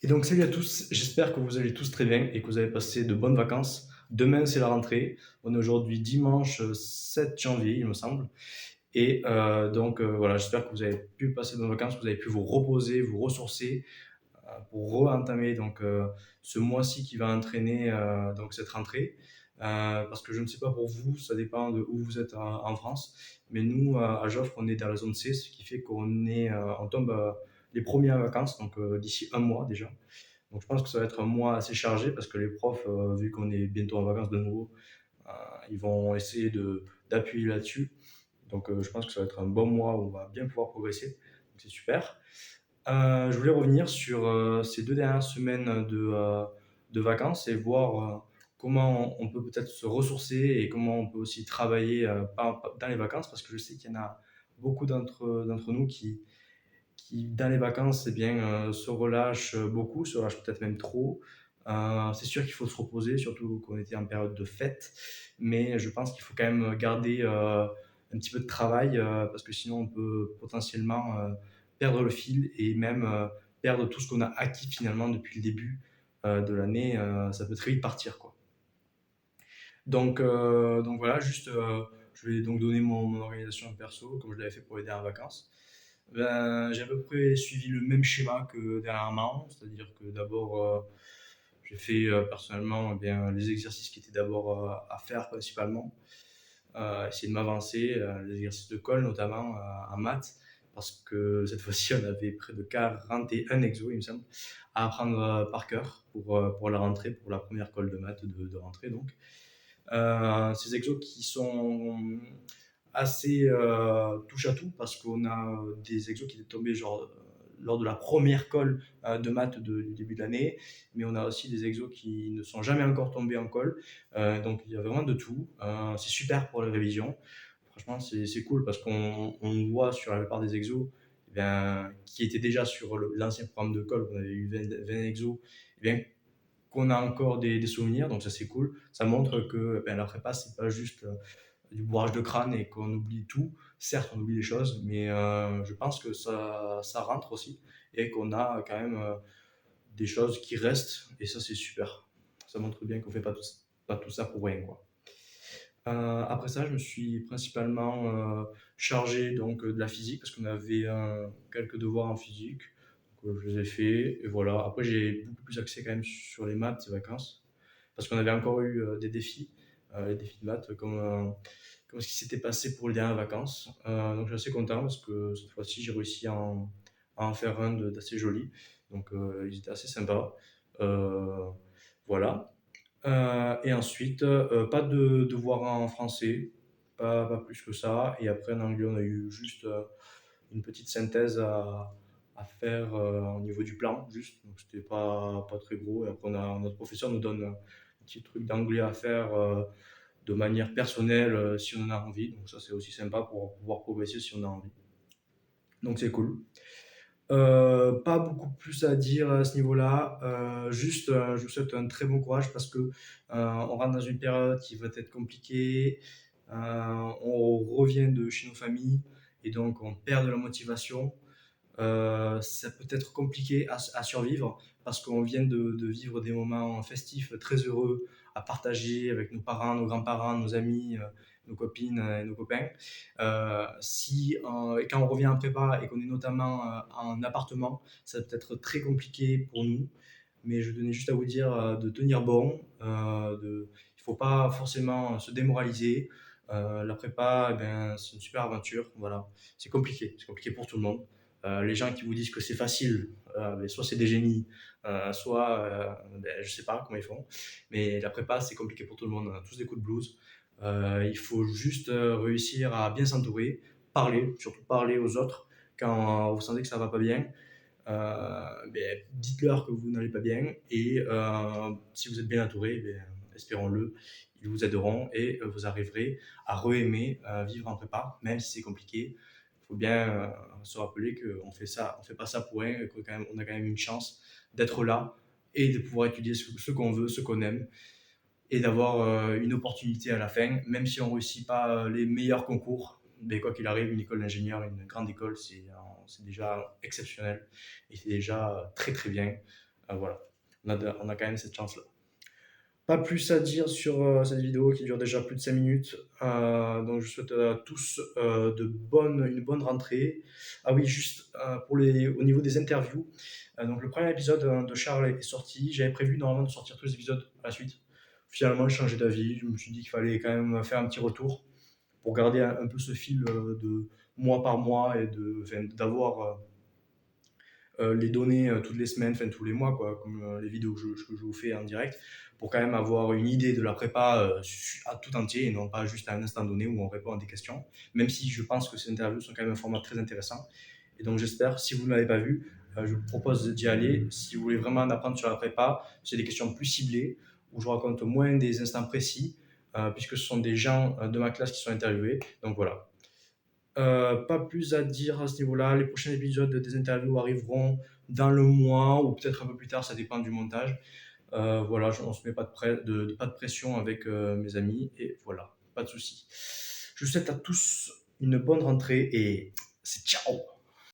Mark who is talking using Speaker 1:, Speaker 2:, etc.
Speaker 1: Et donc, salut à tous, j'espère que vous allez tous très bien et que vous avez passé de bonnes vacances. Demain, c'est la rentrée. On est aujourd'hui dimanche 7 janvier, il me semble. Voilà, j'espère que vous avez pu passer de bonnes vacances, que vous avez pu vous reposer, vous ressourcer pour re-entamer ce mois-ci qui va entraîner cette rentrée. Parce que je ne sais pas pour vous, ça dépend de où vous êtes en France, mais nous à Joffre, on est dans la zone C, ce qui fait on tombe les premières vacances, d'ici un mois déjà. Donc je pense que ça va être un mois assez chargé parce que les profs, vu qu'on est bientôt en vacances de nouveau, euh, ils vont essayer d'appuyer là-dessus. Je pense que ça va être un bon mois où on va bien pouvoir progresser. Donc c'est super. Je voulais revenir sur ces 2 dernières semaines de vacances et voir comment on peut peut-être se ressourcer et comment on peut aussi travailler dans les vacances parce que je sais qu'il y en a beaucoup d'entre nous qui, dans les vacances, eh bien, se relâchent beaucoup, se relâchent peut-être même trop. C'est sûr qu'il faut se reposer, surtout qu'on était en période de fête, mais je pense qu'il faut quand même garder un petit peu de travail parce que sinon on peut potentiellement perdre le fil et même perdre tout ce qu'on a acquis finalement depuis le début de l'année. Ça peut très vite partir, quoi. Donc voilà, je vais donc donner mon organisation perso, comme je l'avais fait pour les dernières vacances. Ben, j'ai à peu près suivi le même schéma que dernièrement, c'est-à-dire que d'abord, j'ai fait personnellement les exercices qui étaient d'abord à faire principalement, essayer de m'avancer, les exercices de colle notamment en maths, parce que cette fois-ci on avait près de 41 exos, il me semble, à apprendre par cœur pour la rentrée, pour la première colle de maths de rentrée donc. Ces exos qui sont assez touche à tout parce qu'on a des exos qui étaient tombés lors de la première colle de maths du début de l'année, mais on a aussi des exos qui ne sont jamais encore tombés en colle. Donc il y a vraiment de tout. C'est super pour les révisions. Franchement, c'est cool parce qu'on voit sur la plupart des exos qui étaient déjà sur l'ancien programme de colle, on avait eu 20 exos, eh bien, qu'on a encore des souvenirs, donc ça c'est cool. Ça montre que la prépa, c'est pas juste du bourrage de crâne et qu'on oublie tout. Certes, on oublie des choses, mais je pense que ça rentre aussi et qu'on a quand même des choses qui restent et ça c'est super. Ça montre bien qu'on fait pas tout ça pour rien, quoi. Après ça, je me suis principalement chargé de la physique parce qu'on avait quelques devoirs en physique. Je les ai faits et voilà. Après, j'ai beaucoup plus axé quand même sur les maths ces vacances parce qu'on avait encore eu des défis, les défis de maths comme ce qui s'était passé pour les dernières vacances. Donc, je suis assez content parce que cette fois-ci, j'ai réussi à en faire un d'assez joli. Donc, ils étaient assez sympas. Euh, voilà. Et ensuite, pas de devoir en français, pas plus que ça. Et après, en anglais, on a eu juste une petite synthèse à faire au niveau du plan, juste. Donc, c'était pas très gros. Et après, notre professeur nous donne un petit truc d'anglais à faire de manière personnelle si on en a envie. Donc, ça, c'est aussi sympa pour pouvoir progresser si on a envie. Donc, c'est cool. Pas beaucoup plus à dire à ce niveau-là. Je vous souhaite un très bon courage parce que on rentre dans une période qui va être compliquée. On revient de chez nos familles et donc on perd de la motivation. Ça peut être compliqué à survivre parce qu'on vient de vivre des moments festifs très heureux à partager avec nos parents, nos grands-parents, nos amis, nos copines et nos copains. Et quand on revient en prépa et qu'on est notamment en appartement, ça peut être très compliqué pour nous. Mais je tenais juste à vous dire de tenir bon, il ne faut pas forcément se démoraliser. La prépa, c'est une super aventure. Voilà. C'est compliqué pour tout le monde. Les gens qui vous disent que c'est facile, mais soit c'est des génies, soit je sais pas comment ils font. Mais la prépa, c'est compliqué pour tout le monde. On a tous des coups de blues. Il faut juste réussir à bien s'entourer, parler, surtout parler aux autres quand vous sentez que ça va pas bien. Dites-leur que vous n'allez pas bien et si vous êtes bien entouré, espérons-le, ils vous aideront et vous arriverez à re-aimer vivre en prépa, même si c'est compliqué. Il faut bien se rappeler on fait pas ça pour rien, et on a quand même une chance d'être là et de pouvoir étudier ce qu'on veut, ce qu'on aime et d'avoir une opportunité à la fin, même si on ne réussit pas les meilleurs concours. Mais quoi qu'il arrive, une école d'ingénieur, une grande école, c'est déjà exceptionnel et c'est déjà très très bien. Voilà, on a quand même cette chance-là. Pas plus à dire sur cette vidéo qui dure déjà plus de 5 minutes. Donc je souhaite à tous une bonne rentrée. Ah oui, juste au niveau des interviews. Donc le premier épisode de Charles est sorti. J'avais prévu normalement de sortir tous les épisodes à la suite. Finalement, j'ai changé d'avis. Je me suis dit qu'il fallait quand même faire un petit retour pour garder un peu ce fil de mois par mois et d'avoir les données toutes les semaines, enfin tous les mois, quoi, comme les vidéos que je vous fais en direct, pour quand même avoir une idée de la prépa à tout entier et non pas juste à un instant donné où on répond à des questions, même si je pense que ces interviews sont quand même un format très intéressant. Et donc j'espère, si vous ne l'avez pas vu, je vous propose d'y aller. Si vous voulez vraiment en apprendre sur la prépa, c'est des questions plus ciblées, où je raconte moins des instants précis, puisque ce sont des gens de ma classe qui sont interviewés. Donc voilà, pas plus à dire à ce niveau-là. Les prochains épisodes des interviews arriveront dans le mois ou peut-être un peu plus tard, ça dépend du montage. Voilà, on ne se met pas pas de pression avec mes amis et voilà, pas de souci. Je vous souhaite à tous une bonne rentrée et c'est ciao!